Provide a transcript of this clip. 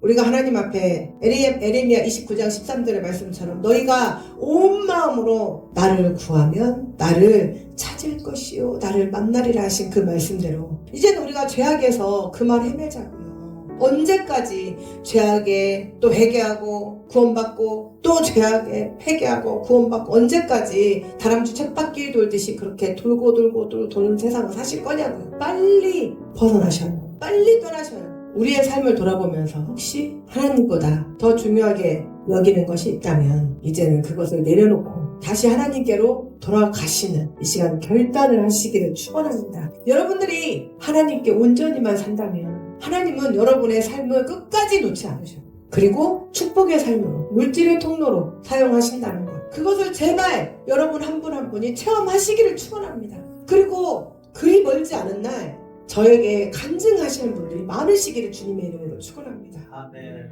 우리가 하나님 앞에 에레미야 29장 13절의 말씀처럼 너희가 온 마음으로 나를 구하면 나를 찾을 것이요 나를 만나리라 하신 그 말씀대로 이제는 우리가 죄악에서 그만 헤매자고요. 언제까지 죄악에 또 회개하고 구원받고 또 죄악에 회개하고 구원받고 언제까지 다람쥐 쳇바퀴 돌듯이 그렇게 돌고 도는 세상을 사실 거냐고요. 빨리 벗어나셔요. 빨리 떠나셔요. 우리의 삶을 돌아보면서 혹시 하나님보다 더 중요하게 여기는 것이 있다면 이제는 그것을 내려놓고 다시 하나님께로 돌아가시는 이 시간 결단을 하시기를 축원합니다. 여러분들이 하나님께 온전히만 산다면 하나님은 여러분의 삶을 끝까지 놓지 않으셔요. 그리고 축복의 삶으로 물질의 통로로 사용하신다는 것, 그것을 제발 여러분 한 분 한 분이 체험하시기를 축원합니다. 그리고 그리 멀지 않은 날 저에게 간증하시는 분들이 많으시기를 주님의 이름으로 축원합니다. 아멘.